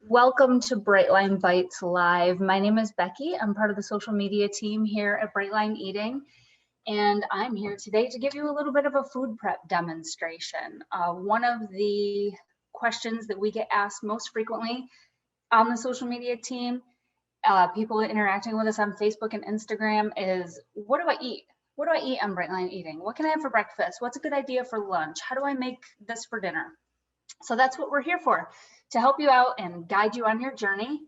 Welcome to Brightline Bites Live. My name is Becky. I'm part of the social media team here at Brightline Eating, and I'm here today to give you a little bit of a food prep demonstration. One of the questions that we get asked most frequently on the social media team, people interacting with us on Facebook and Instagram, is what do I eat? What do I eat on Brightline Eating? What can I have for breakfast? What's a good idea for lunch? How do I make this for dinner? So that's what we're here for, to help you out and guide you on your journey.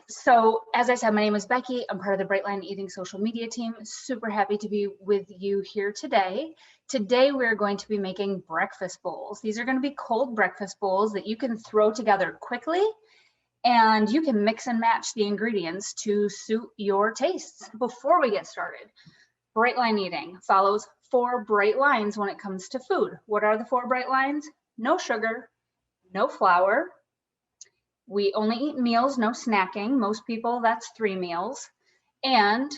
So as I said, my name is Becky. I'm part of the Brightline Eating social media team. Super happy to be with you here today. Today, we're going to be making breakfast bowls. These are going to be cold breakfast bowls that you can throw together quickly, and you can mix and match the ingredients to suit your tastes. Before we get started, Brightline Eating follows 4 bright lines when it comes to food. What are the 4 bright lines? No sugar, no flour. We only eat meals, no snacking. Most people, that's 3 meals. And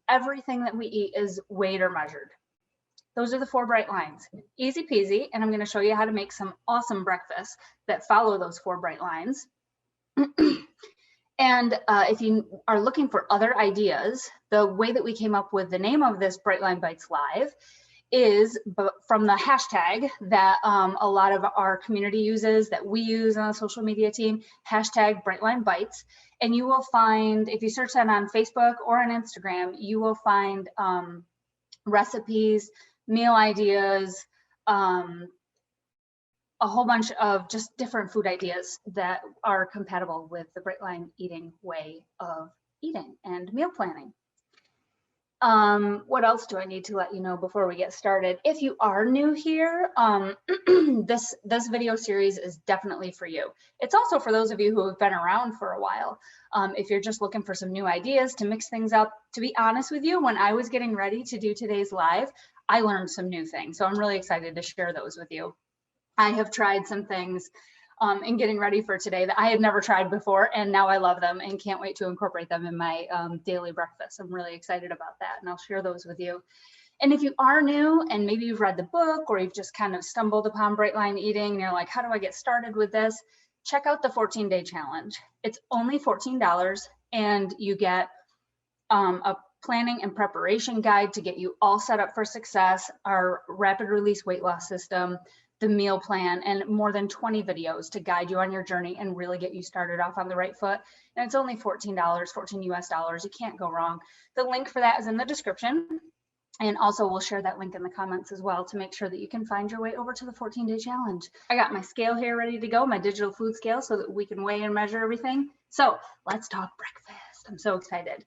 everything that we eat is weighed or measured. Those are the 4 bright lines. Easy peasy. And I'm going to show you how to make some awesome breakfasts that follow those 4 bright lines. And if you are looking for other ideas, the way that we came up with the name of this Brightline Bites Live is from the hashtag that a lot of our community uses, that we use on the social media team, hashtag Brightline Bites. And you will find, if you search that on Facebook or on Instagram, you will find recipes, meal ideas, a whole bunch of just different food ideas that are compatible with the Brightline Eating way of eating and meal planning. What else do I need to let you know before we get started? If you are new here, this video series is definitely for you. It's also for those of you who have been around for a while. If you're just looking for some new ideas to mix things up, to be honest with you, when I was getting ready to do today's live, I learned some new things. So I'm really excited to share those with you. I have tried some things in getting ready for today that I had never tried before, and now I love them and can't wait to incorporate them in my daily breakfast. I'm really excited about that, and I'll share those with you. And if you are new and maybe you've read the book or you've just kind of stumbled upon Brightline Eating and you're like, how do I get started with this? Check out the 14-day challenge. It's only $14, and you get a planning and preparation guide to get you all set up for success, our rapid release weight loss system, the meal plan, and more than 20 videos to guide you on your journey and really get you started off on the right foot. And it's only $14, 14 US dollars. You can't go wrong. The link for that is in the description. And also we'll share that link in the comments as well to make sure that you can find your way over to the 14-day challenge. I got my scale here ready to go, my digital food scale, so that we can weigh and measure everything. So let's talk breakfast. I'm so excited.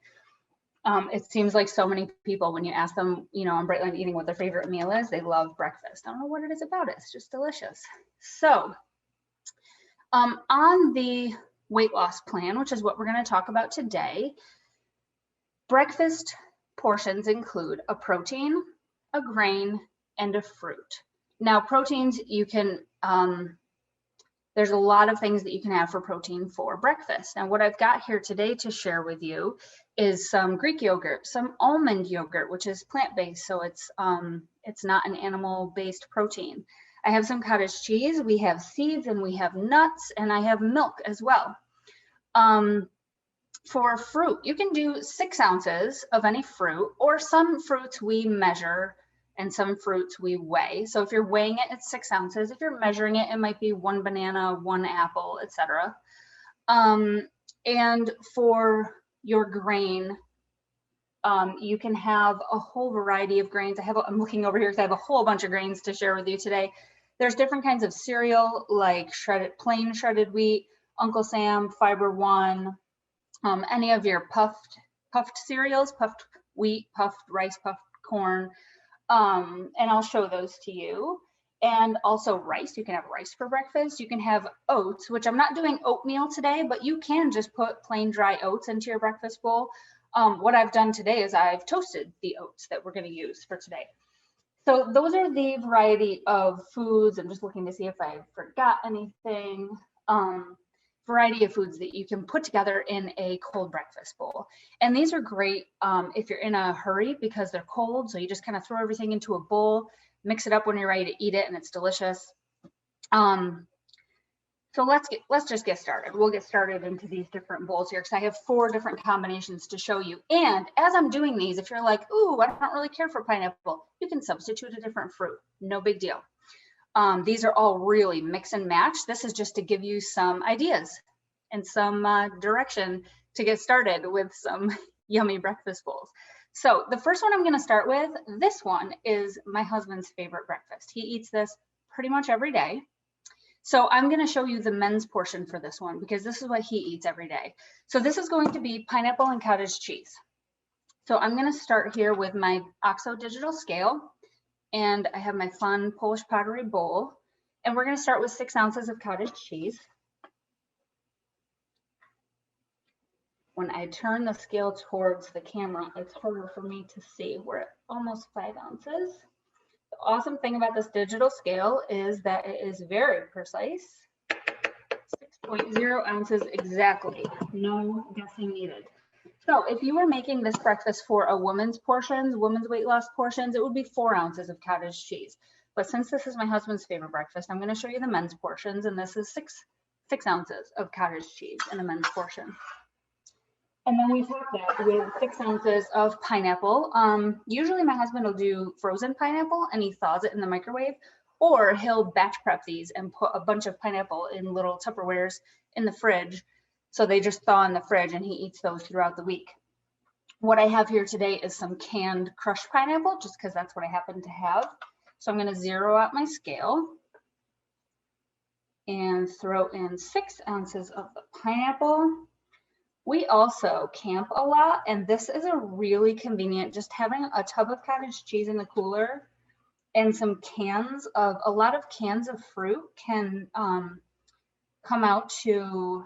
It seems like so many people, when you ask them, you know, on Brightline Eating what their favorite meal is, they love breakfast. I don't know what it is about it. It's just delicious. So on the weight loss plan, which is what we're going to talk about today, breakfast portions include a protein, a grain, and a fruit. Now, proteins, you can, there's a lot of things that you can have for protein for breakfast. Now, what I've got here today to share with you is some Greek yogurt, some almond yogurt, which is plant-based, so it's not an animal-based protein. I have some cottage cheese, we have seeds, and we have nuts, and I have milk as well. For fruit, you can do 6 ounces of any fruit, or some fruits we measure and some fruits we weigh. So if you're weighing it, it's 6 ounces. If you're measuring it, it might be 1 banana, 1 apple, etc. And for your grain, you can have a whole variety of grains. I'm looking over here because I have a whole bunch of grains to share with you today. There's different kinds of cereal, like plain shredded wheat, Uncle Sam, Fiber One, any of your puffed cereals, puffed wheat, puffed rice, puffed corn. And I'll show those to you. And also rice, you can have rice for breakfast. You can have oats, which I'm not doing oatmeal today, but you can just put plain dry oats into your breakfast bowl. What I've done today is I've toasted the oats that we're going to use for today. So those are the variety of foods. I'm just looking to see if I forgot anything. Variety of foods that you can put together in a cold breakfast bowl. And these are great if you're in a hurry because they're cold. So you just kind of throw everything into a bowl, mix it up when you're ready to eat it, and it's delicious. So let's just get started. We'll get started into these different bowls here because I have 4 different combinations to show you. And as I'm doing these, if you're like, ooh, I don't really care for pineapple, you can substitute a different fruit. No big deal. These are all really mix and match. This is just to give you some ideas and some direction to get started with some yummy breakfast bowls. So the first one I'm going to start with, this one is my husband's favorite breakfast. He eats this pretty much every day. So I'm going to show you the men's portion for this one because this is what he eats every day. So this is going to be pineapple and cottage cheese. So I'm going to start here with my OXO digital scale, and I have my fun Polish pottery bowl, and we're going to start with 6 ounces of cottage cheese. When I turn the scale towards the camera, it's harder for me to see. We're at almost 5 ounces. The awesome thing about this digital scale is that it is very precise. 6.0 ounces exactly, no guessing needed. So if you were making this breakfast for a woman's portions, women's weight loss portions, it would be 4 ounces of cottage cheese. But since this is my husband's favorite breakfast, I'm going to show you the men's portions, and this is 6 ounces of cottage cheese in the men's portion. And then we top that with 6 ounces of pineapple. Usually my husband will do frozen pineapple and he thaws it in the microwave, or he'll batch prep these and put a bunch of pineapple in little Tupperwares in the fridge. So they just thaw in the fridge and he eats those throughout the week. What I have here today is some canned crushed pineapple, just because that's what I happen to have. So I'm going to zero out my scale and throw in 6 ounces of the pineapple. We also camp a lot, and this is a really convenient, just having a tub of cottage cheese in the cooler and some cans of, a lot of cans of fruit can come out to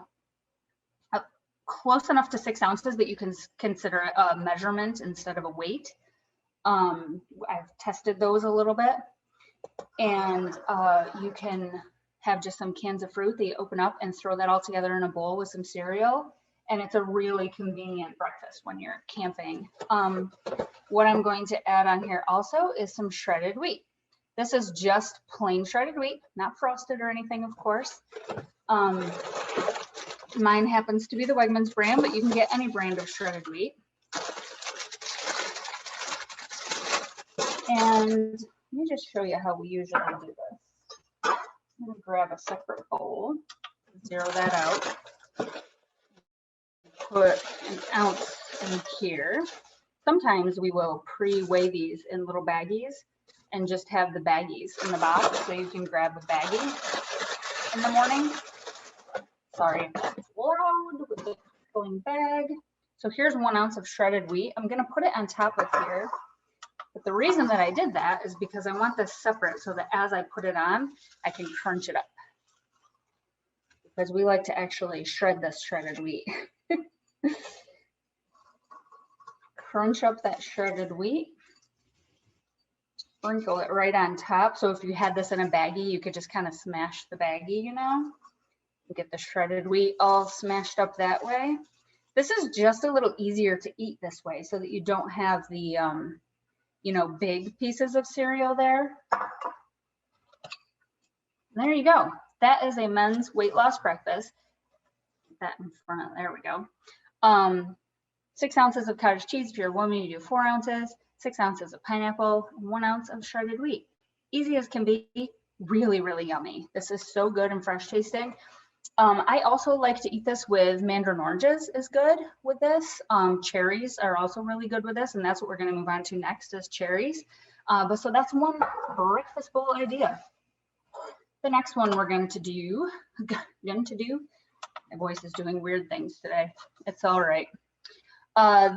close enough to 6 ounces that you can consider a measurement instead of a weight. I've tested those a little bit, and you can have just some cans of fruit that you open up and throw that all together in a bowl with some cereal. And it's a really convenient breakfast when you're camping. What I'm going to add on here also is some shredded wheat. This is just plain shredded wheat, not frosted or anything, of course. Mine happens to be the Wegmans brand, but you can get any brand of shredded wheat. And let me just show you how we usually do this. I'm going to grab a separate bowl, zero that out. Put an ounce in here. Sometimes we will pre-weigh these in little baggies and just have the baggies in the box so you can grab a baggie in the morning. Sorry, it's loud with the going bag. So here's 1 ounce of shredded wheat. I'm going to put it on top of here. But the reason that I did that is because I want this separate so that as I put it on, I can crunch it up. Because we like to actually shred this shredded wheat. Crunch up that shredded wheat, sprinkle it right on top. So if you had this in a baggie, you could just kind of smash the baggie, you know, and get the shredded wheat all smashed up that way. This is just a little easier to eat this way so that you don't have the, you know, big pieces of cereal there. And there you go. That is a men's weight loss breakfast. Put that in front of, there we go. 6 ounces of cottage cheese. If you're a woman, you do 4 ounces, 6 ounces of pineapple, 1 ounce of shredded wheat. Easy as can be, really, really yummy. This is so good and fresh tasting. I also like to eat this with mandarin oranges is good with this. Cherries are also really good with this, and that's what we're going to move on to next is cherries. But so that's one breakfast bowl idea. The next one we're going to do, my voice is doing weird things today. It's all right.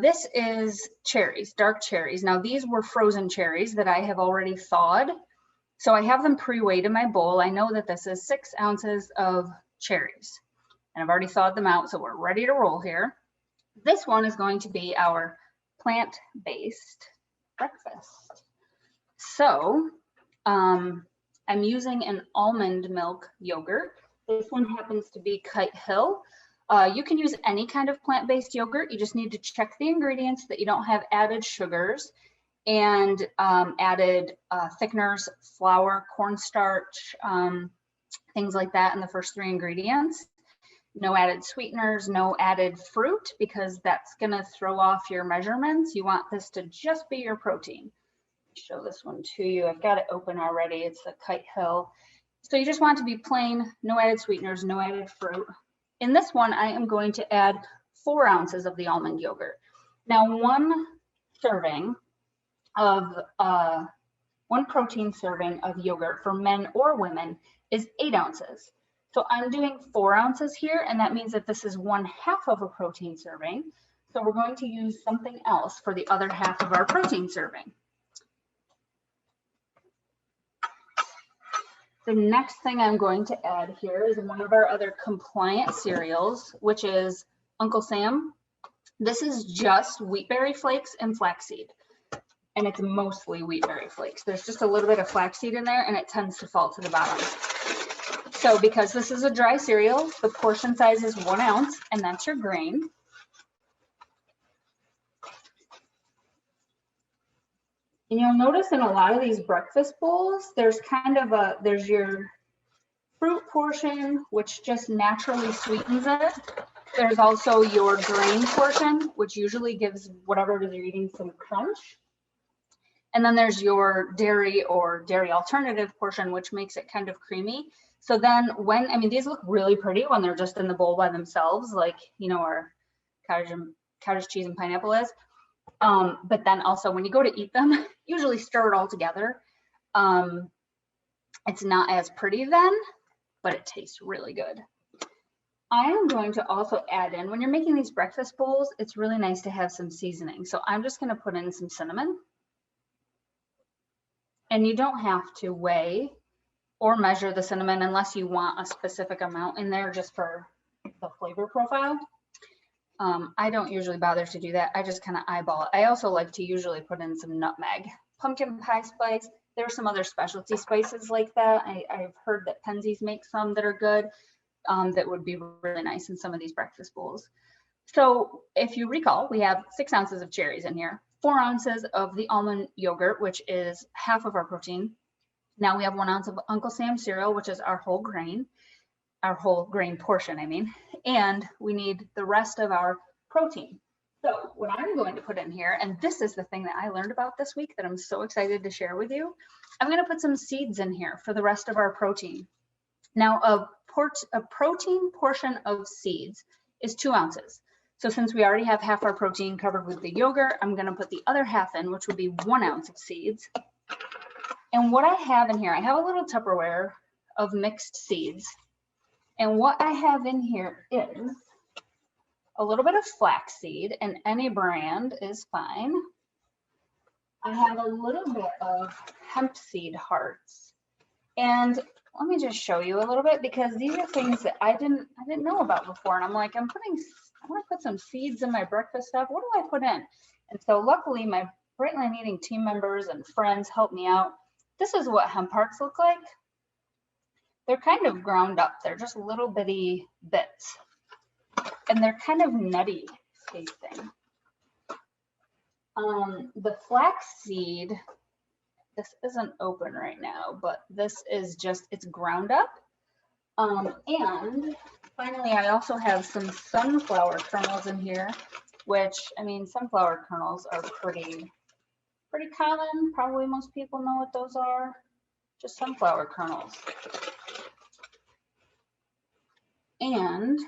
This is cherries, dark cherries. Now these were frozen cherries that I have already thawed. So I have them pre-weighed in my bowl. I know that this is 6 ounces of cherries and I've already thawed them out. So we're ready to roll here. This one is going to be our plant-based breakfast. So I'm using an almond milk yogurt. This one happens to be Kite Hill. You can use any kind of plant-based yogurt. You just need to check the ingredients that you don't have added sugars and added thickeners, flour, cornstarch, things like that in the first 3 ingredients. No added sweeteners, no added fruit, because that's gonna throw off your measurements. You want this to just be your protein. Show this one to you. I've got it open already. It's a Kite Hill. So you just want it to be plain, no added sweeteners, no added fruit. In this one, I am going to add 4 ounces of the almond yogurt. Now, one protein serving of yogurt for men or women is 8 ounces. So I'm doing 4 ounces here, and that means that this is 1/2 of a protein serving. So we're going to use something else for the other half of our protein serving. The next thing I'm going to add here is one of our other compliant cereals, which is Uncle Sam. This is just wheatberry flakes and flaxseed, and it's mostly wheatberry flakes. There's just a little bit of flaxseed in there, and it tends to fall to the bottom. So because this is a dry cereal, the portion size is 1 ounce, and that's your grain. And you'll notice in a lot of these breakfast bowls, there's there's your fruit portion, which just naturally sweetens it. There's also your grain portion, which usually gives whatever it is you're eating some crunch. And then there's your dairy or dairy alternative portion, which makes it kind of creamy. So then these look really pretty when they're just in the bowl by themselves, like, our cottage cheese and pineapple is. But then also when you go to eat them, usually stir it all together. It's not as pretty then, but it tastes really good. I am going to also add in, when you're making these breakfast bowls, it's really nice to have some seasoning. So I'm just going to put in some cinnamon. And you don't have to weigh or measure the cinnamon unless you want a specific amount in there just for the flavor profile. I don't usually bother to do that. I just kind of eyeball it. I also like to usually put in some nutmeg, pumpkin pie spice. There are some other specialty spices like that. I've heard that Penzeys make some that are good, that would be really nice in some of these breakfast bowls. So if you recall, we have 6 ounces of cherries in here, 4 ounces of the almond yogurt, which is 1/2 of our protein. Now we have 1 ounce of Uncle Sam cereal, which is our whole grain portion, and we need the rest of our protein. So what I'm going to put in here, and this is the thing that I learned about this week that I'm so excited to share with you, I'm going to put some seeds in here for the rest of our protein. Now a protein portion of seeds is 2 ounces. So since we already have 1/2 our protein covered with the yogurt, I'm going to put the other 1/2 in, which would be 1 ounce of seeds. And what I have in here, I have a little Tupperware of mixed seeds. And what I have in here is a little bit of flaxseed, and any brand is fine. I have a little bit of hemp seed hearts. And let me just show you a little bit, because these are things that I didn't know about before. And I'm like, I want to put some seeds in my breakfast stuff. What do I put in? And so luckily my Brightline Eating team members and friends helped me out. This is what hemp hearts look like. They're kind of ground up. They're just little bitty bits. And they're kind of nutty tasting. The flax seed, this isn't open right now, but this is just, it's ground up. And finally, I also have some sunflower kernels in here, which, sunflower kernels are pretty common. Probably most people know what those are. Just sunflower kernels. And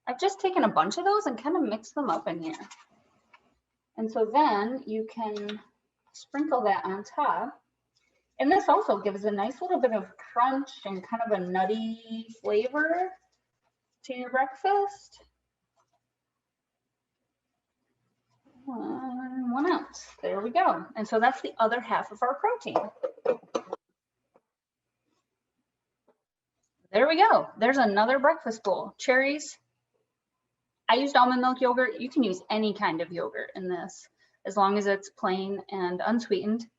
I've just taken a bunch of those and kind of mixed them up in here. And so then you can sprinkle that on top. And this also gives a nice little bit of crunch and kind of a nutty flavor to your breakfast. 1 ounce, there we go. And so that's the other 1/2 of our protein. There we go. There's another breakfast bowl. Cherries. I used almond milk yogurt. You can use any kind of yogurt in this, as long as it's plain and unsweetened.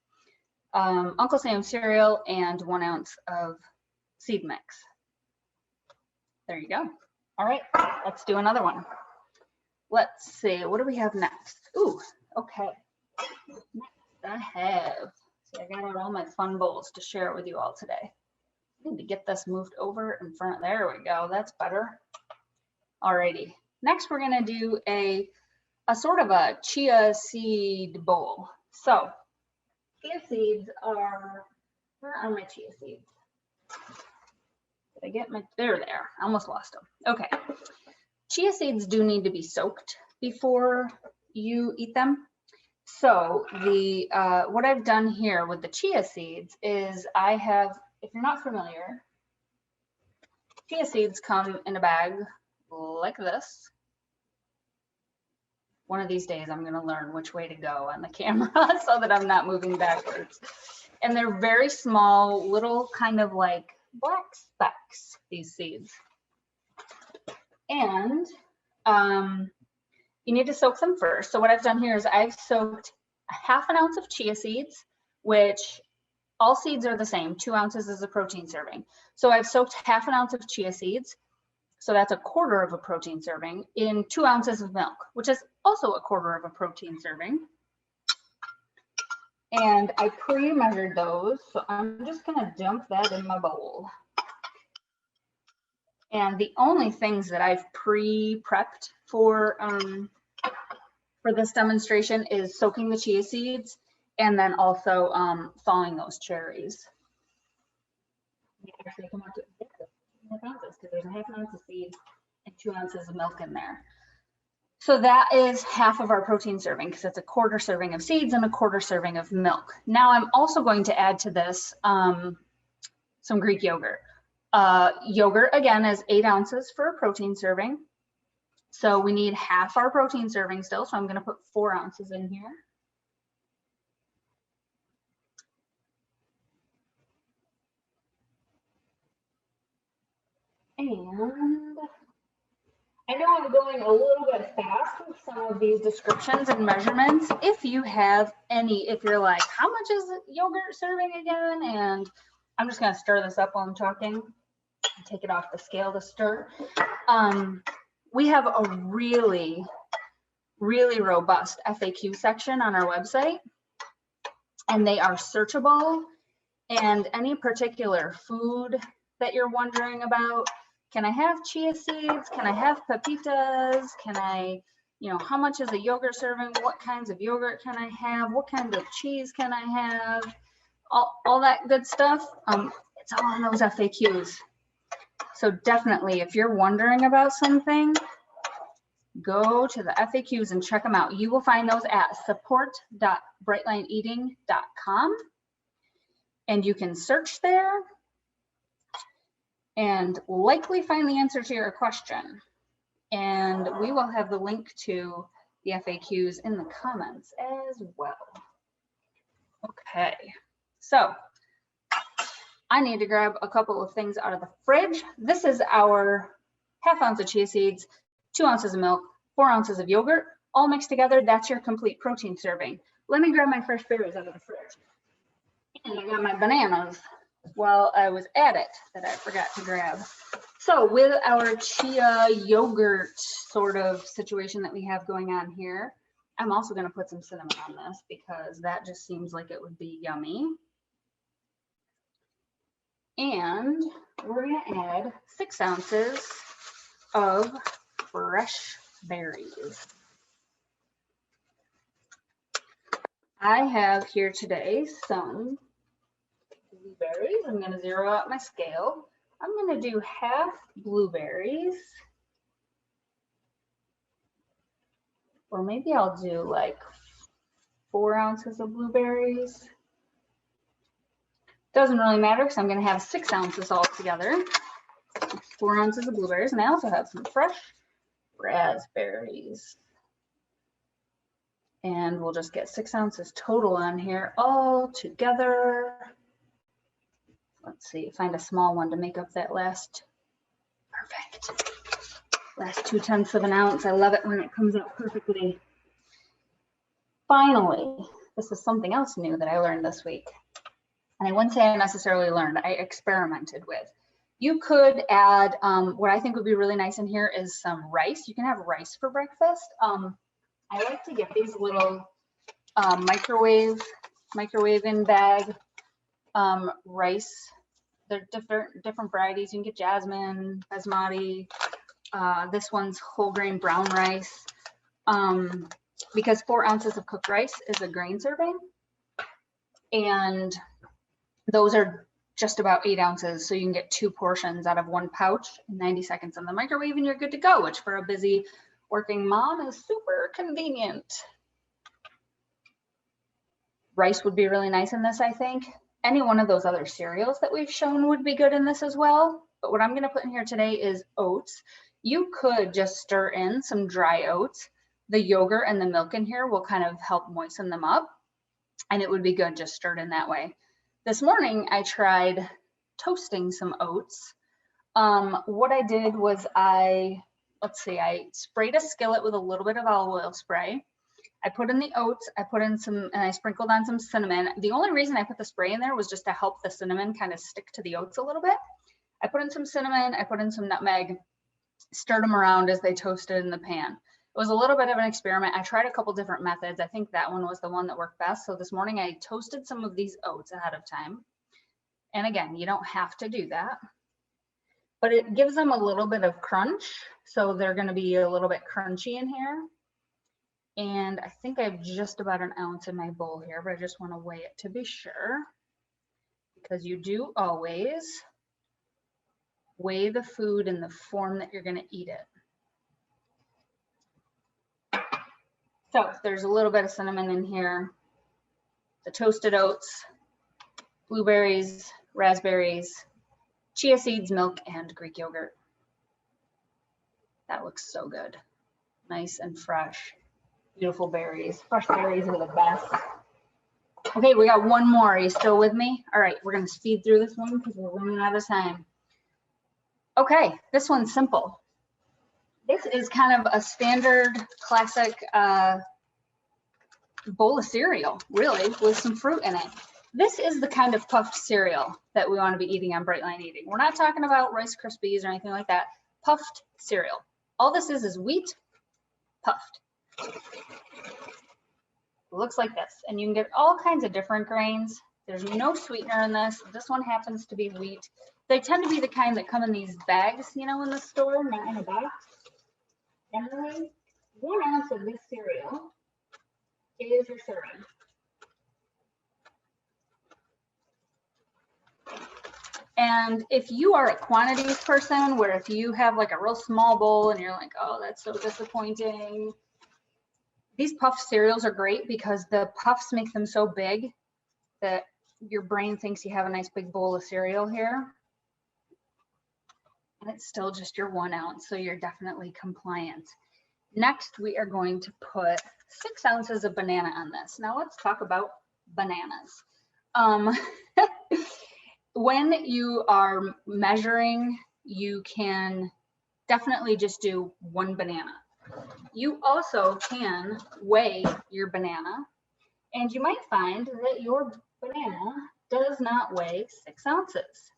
Uncle Sam cereal, and 1 ounce of seed mix. There you go. All right, let's do another one. Let's see, what do we have next? Ooh, okay. Next I have, see, I got out all my fun bowls to share with you all today. I need to get this moved over in front. There we go. That's better. Alrighty. Next, we're going to do a sort of a chia seed bowl. So chia seeds are, where are my chia seeds? Did I get my, there they are. I almost lost them. Okay. Chia seeds do need to be soaked before you eat them. So the what I've done here with the chia seeds is I have, if you're not familiar, chia seeds come in a bag like this. One of these days I'm going to learn which way to go on the camera so that I'm not moving backwards. And they're very small, little kind of like black specks, these seeds. And you need to soak them first. So what I've done here is I've soaked a ½ ounce of chia seeds, which all seeds are the same. 2 ounces is a protein serving. So I've soaked ½ ounce of chia seeds. So that's a quarter of a protein serving in 2 ounces of milk, which is also a quarter of a protein serving. And I pre-measured those. So I'm just going to dump that in my bowl. And the only things that I've pre-prepped for this demonstration is soaking the chia seeds and then also thawing those cherries. Actually, come out to because there's a ½ ounce of seeds and 2 ounces of milk in there. So that is half of our protein serving because it's a quarter serving of seeds and a quarter serving of milk. Now I'm also going to add to this some Greek yogurt. Yogurt, again, is 8 ounces for a protein serving. So we need half our protein serving still. So I'm going to put 4 ounces in here. And I know I'm going a little bit fast with some of these descriptions and measurements. If you have any, if you're like, how much is yogurt serving again? And I'm just going to stir this up while I'm talking. Take it off the scale to stir. We have a really, really robust FAQ section on our website, and they are searchable. And any particular food that you're wondering about, can I have chia seeds? Can I have pepitas? Can I, how much is a yogurt serving? What kinds of yogurt can I have? What kind of cheese can I have? All that good stuff. It's all in those FAQs. So definitely, if you're wondering about something, go to the FAQs and check them out. You will find those at support.brightlineeating.com, and you can search there and likely find the answer to your question. And we will have the link to the FAQs in the comments as well. Okay, so I need to grab a couple of things out of the fridge. This is our ½ ounce of chia seeds, 2 ounces of milk, 4 ounces of yogurt, all mixed together. That's your complete protein serving. Let me grab my fresh berries out of the fridge. And I got my bananas while I was at it that I forgot to grab. So with our chia yogurt sort of situation that we have going on here, I'm also going to put some cinnamon on this because that just seems like it would be yummy. And we're going to add 6 ounces of fresh berries. I have here today some blueberries. I'm going to zero out my scale. I'm going to do half blueberries. Or maybe I'll do like 4 ounces of blueberries. Doesn't really matter because I'm going to have 6 ounces all together. 4 ounces of blueberries, and I also have some fresh raspberries. And we'll just get 6 ounces total on here all together. Let's see, find a small one to make up that last, perfect. Last 2/10 of an ounce. I love it when it comes out perfectly. Finally, this is something else new that I learned this week. And I wouldn't say I necessarily learned, I experimented with. You could add, what I think would be really nice in here is some rice. You can have rice for breakfast. I like to get these little microwave in bag rice. They're different varieties. You can get jasmine, basmati. This one's whole grain brown rice. Because 4 ounces of cooked rice is a grain serving, and those are just about 8 ounces. So you can get 2 portions out of 1 pouch in 90 seconds in the microwave, and you're good to go, which for a busy working mom is super convenient. Rice would be really nice in this, I think. Any one of those other cereals that we've shown would be good in this as well. But what I'm going to put in here today is oats. You could just stir in some dry oats. The yogurt and the milk in here will kind of help moisten them up, and it would be good just stirred in that way. This morning I tried toasting some oats. What I did was I sprayed a skillet with a little bit of olive oil spray. I put in the oats, I put in some, and I sprinkled on some cinnamon. The only reason I put the spray in there was just to help the cinnamon kind of stick to the oats a little bit. I put in some cinnamon, I put in some nutmeg, stirred them around as they toasted in the pan. It was a little bit of an experiment. I tried a couple different methods. I think that one was the one that worked best. So this morning I toasted some of these oats ahead of time. And again, you don't have to do that, but it gives them a little bit of crunch. So they're going to be a little bit crunchy in here. And I think I have just about an ounce in my bowl here, but I just want to weigh it to be sure, because you do always weigh the food in the form that you're going to eat it. So there's a little bit of cinnamon in here, the toasted oats, blueberries, raspberries, chia seeds, milk, and Greek yogurt. That looks so good. Nice and fresh. Beautiful berries. Fresh berries are the best. Okay, we got one more. Are you still with me? All right, we're going to speed through this one because we're running out of time. Okay, this one's simple. This is kind of a standard classic bowl of cereal, really, with some fruit in it. This is the kind of puffed cereal that we want to be eating on Bright Line Eating. We're not talking about Rice Krispies or anything like that. Puffed cereal. All this is wheat puffed. It looks like this, and you can get all kinds of different grains. There's no sweetener in this. This one happens to be wheat. They tend to be the kind that come in these bags, you know, in the store, not in a box. Generally, 1 ounce of this cereal is your serving. And if you are a quantities person, where if you have like a real small bowl and you're like, oh, that's so disappointing, these puffed cereals are great because the puffs make them so big that your brain thinks you have a nice big bowl of cereal here. And it's still just your 1 ounce, so you're definitely compliant. Next, we are going to put 6 ounces of banana on this. Now let's talk about bananas. When you are measuring, you can definitely just do 1 banana. You also can weigh your banana, and you might find that your banana does not weigh 6 ounces.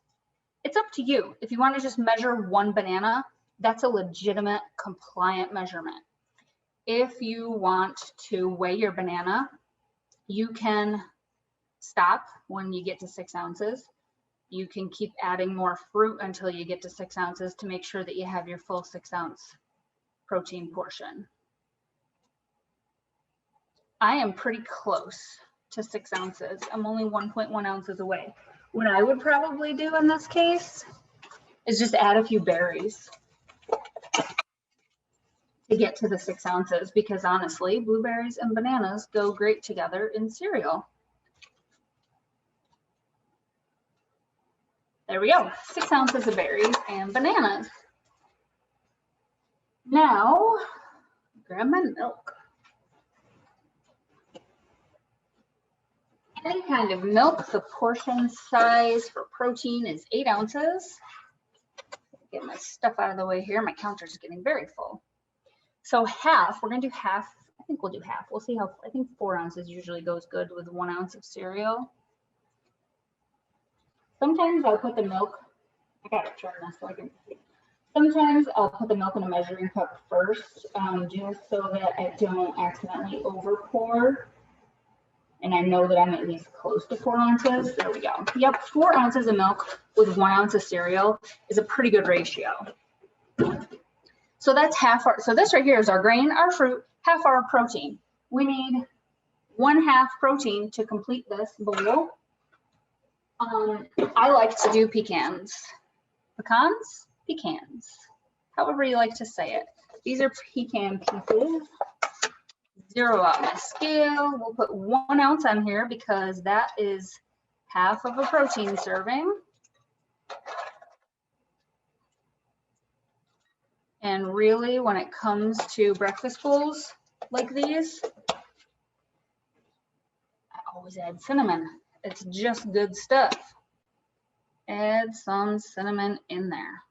It's up to you. If you want to just measure 1 banana, that's a legitimate compliant measurement. If you want to weigh your banana, you can stop when you get to 6 ounces. You can keep adding more fruit until you get to 6 ounces to make sure that you have your full 6 ounce protein portion. I am pretty close to 6 ounces. I'm only 1.1 ounces away. What I would probably do in this case is just add a few berries to get to the 6 ounces, because honestly, blueberries and bananas go great together in cereal. There we go, 6 ounces of berries and bananas. Now, grab my milk. Any kind of milk, the portion size for protein is 8 ounces. Get my stuff out of the way here. My counter is getting very full. So half, we're gonna do half. I think we'll do half. We'll see how, I think 4 ounces usually goes good with 1 ounce of cereal. Sometimes I'll put the milk, I gotta turn this so I can see. Sometimes I'll put the milk in a measuring cup first, just so that I don't accidentally over pour And I know that I'm at least close to 4 ounces. There we go. Yep, 4 ounces of milk with 1 ounce of cereal is a pretty good ratio. So that's half our, so this right here is our grain, our fruit, half our protein. We need 1/2 protein to complete this bowl. I like to do pecans. Pecans, however you like to say it. These are pecan pieces. Zero out my scale. We'll put 1 ounce on here because that is half of a protein serving. And really, when it comes to breakfast bowls like these, I always add cinnamon. It's just good stuff. Add some cinnamon in there.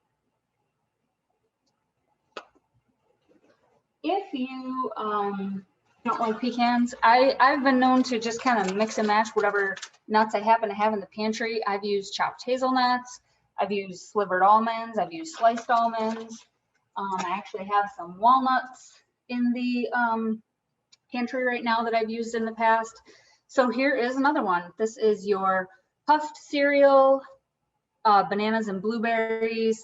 If you don't like pecans, I've been known to just kind of mix and match whatever nuts I happen to have in the pantry. I've used chopped hazelnuts, I've used slivered almonds, I've used sliced almonds. I actually have some walnuts in the pantry right now that I've used in the past. So here is another one. This is your puffed cereal, bananas and blueberries,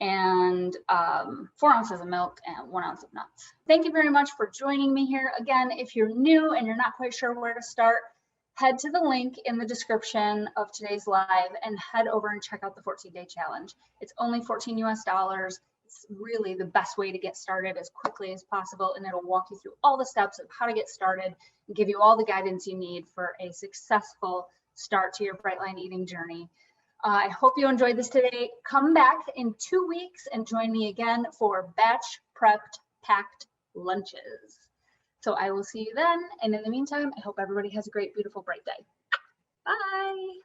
and 4 ounces of milk and 1 ounce of nuts. Thank you very much for joining me here. Again, if you're new and you're not quite sure where to start, head to the link in the description of today's live and head over and check out the 14-day challenge. It's only $14 US. It's really the best way to get started as quickly as possible, and it'll walk you through all the steps of how to get started and give you all the guidance you need for a successful start to your Bright Line eating journey. I hope you enjoyed this today. Come back in 2 weeks and join me again for batch prepped packed lunches. So I will see you then. And in the meantime, I hope everybody has a great, beautiful, bright day. Bye.